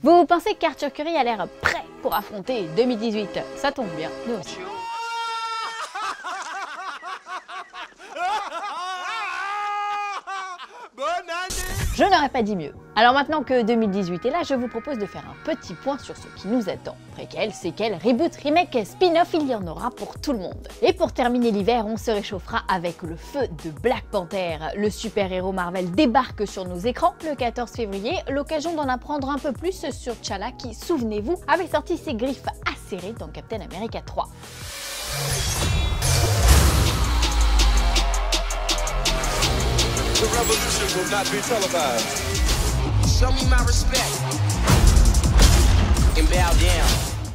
Vous pensez qu'Arthur Curry a l'air prêt pour affronter 2018? Ça tombe bien, nous aussi. Je n'aurais pas dit mieux. Alors maintenant que 2018 est là, je vous propose de faire un petit point sur ce qui nous attend. Préquel, séquel, reboot, remake, spin-off, il y en aura pour tout le monde. Et pour terminer l'hiver, on se réchauffera avec le feu de Black Panther. Le super-héros Marvel débarque sur nos écrans le 14 février, l'occasion d'en apprendre un peu plus sur T'Challa qui, souvenez-vous, avait sorti ses griffes acérées dans Captain America 3. The revolution will not be televised. Show me my respect and bow down.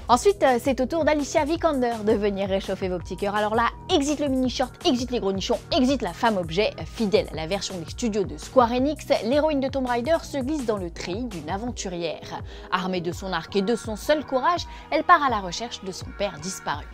Ensuite, c'est au tour d'Alicia Vikander de venir réchauffer vos petits cœurs. Alors là, exit le mini-short, exit les gros nichons, exit la femme objet. Fidèle à la version des studios de Square Enix, l'héroïne de Tomb Raider se glisse dans le treillis d'une aventurière. Armée de son arc et de son seul courage, elle part à la recherche de son père disparu.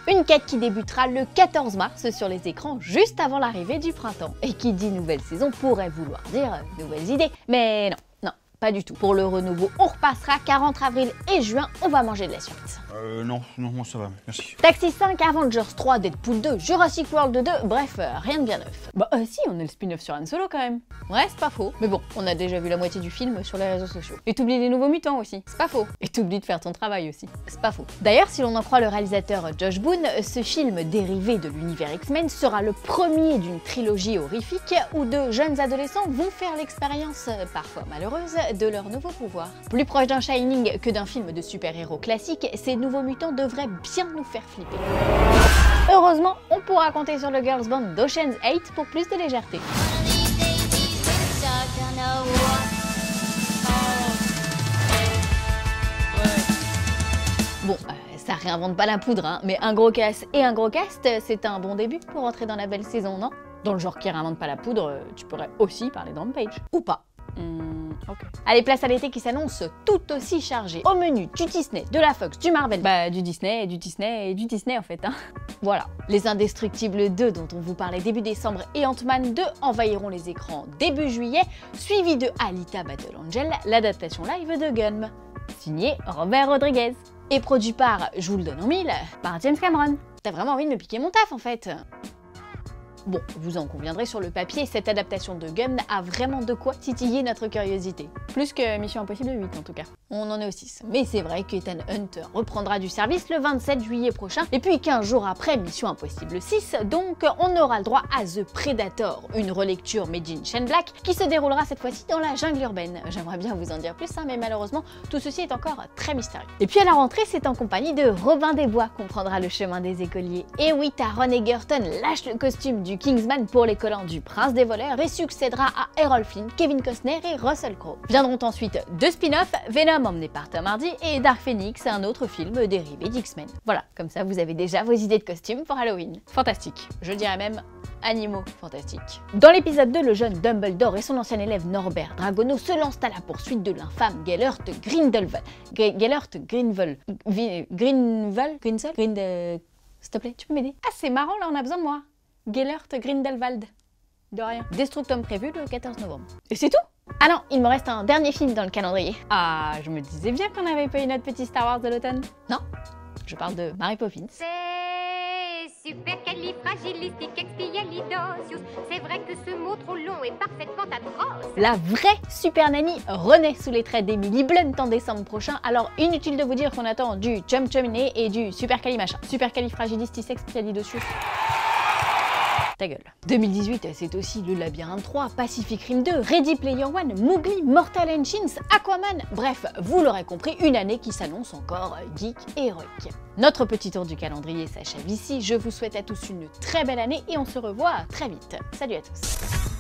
Une quête qui débutera le 14 mars sur les écrans juste avant l'arrivée du printemps. Et qui dit nouvelle saison pourrait vouloir dire nouvelles idées. Mais non, non, pas du tout. Pour le renouveau, on repassera car entre avril et juin, on va manger de la suite. Non, moi ça va, merci. Taxi 5, Avengers 3, Deadpool 2, Jurassic World 2, bref, rien de bien neuf. Bah si, on a le spin-off sur Han Solo quand même. Ouais, c'est pas faux. Mais bon, on a déjà vu la moitié du film sur les réseaux sociaux. Et t'oublies les nouveaux mutants aussi, c'est pas faux. Et t'oublies de faire ton travail aussi, c'est pas faux. D'ailleurs, si l'on en croit le réalisateur Josh Boone, ce film dérivé de l'univers X-Men sera le premier d'une trilogie horrifique où de jeunes adolescents vont faire l'expérience, parfois malheureuse, de leur nouveau pouvoir. Plus proche d'un Shining que d'un film de super-héros classique, ces nouveaux mutants devraient bien nous faire flipper. Heureusement, on pourra compter sur le girls band d'Ocean's 8 pour plus de légèreté. Bon, ça réinvente pas la poudre, hein, mais un gros cast et un gros cast, c'est un bon début pour entrer dans la belle saison, non? Dans le genre qui réinvente pas la poudre, tu pourrais aussi parler de Rampage. Ou pas. Ok. Allez, place à l'été qui s'annonce tout aussi chargé. Au menu, du Disney, de la Fox, du Marvel, bah du Disney et du Disney et du Disney en fait, hein. Voilà. Les Indestructibles 2 dont on vous parlait début décembre et Ant-Man 2 envahiront les écrans début juillet, suivi de Alita Battle Angel, l'adaptation live de Gun. Signé Robert Rodriguez. Et produit par, je vous le donne en mille, par James Cameron. T'as vraiment envie de me piquer mon taf en fait. Bon, vous en conviendrez, sur le papier, cette adaptation de Gun a vraiment de quoi titiller notre curiosité. Plus que Mission Impossible 8 en tout cas. On en est au 6. Mais c'est vrai qu'Ethan Hunter reprendra du service le 27 juillet prochain, et puis 15 jours après Mission Impossible 6, donc on aura le droit à The Predator, une relecture made in Shane Black qui se déroulera cette fois-ci dans la jungle urbaine. J'aimerais bien vous en dire plus, hein, mais malheureusement, tout ceci est encore très mystérieux. Et puis à la rentrée, c'est en compagnie de Robin des Bois qu'on prendra le chemin des écoliers. Et oui, Taron Egerton lâche le costume du Kingsman pour les collants du Prince des voleurs et succédera à Errol Flynn, Kevin Costner et Russell Crowe. Viendront ensuite deux spin-offs, Venom emmené par Tom Hardy et Dark Phoenix, un autre film dérivé d'X-Men. Voilà, comme ça vous avez déjà vos idées de costumes pour Halloween. Fantastique, je dirais même animaux fantastiques. Dans l'épisode 2, le jeune Dumbledore et son ancien élève Norbert Dragono se lancent à la poursuite de l'infâme Gellert Grindelwald. S'il te plaît, tu peux m'aider? Ah, c'est marrant, là on a besoin de moi. Gellert Grindelwald. De rien. Destructum prévu le 14 novembre. Et c'est tout? Ah non, il me reste un dernier film dans le calendrier. Ah, je me disais bien qu'on n'avait pas eu notre petit Star Wars de l'automne. Non, je parle de Mary Poppins. C'est supercalifragilisticexpialidocious. C'est vrai que ce mot trop long est parfaitement atroce. La vraie Super Nanny renaît sous les traits d'Emily Blunt en décembre prochain, alors inutile de vous dire qu'on attend du chum chuminé et du supercali machin. Supercalifragilisticexpialidocious. Ta gueule. 2018, c'est aussi Le Labyrinthe 3, Pacific Rim 2, Ready Player One, Mowgli, Mortal Engines, Aquaman. Bref, vous l'aurez compris, une année qui s'annonce encore geek et héroïque. Notre petit tour du calendrier s'achève ici. Je vous souhaite à tous une très belle année et on se revoit très vite. Salut à tous.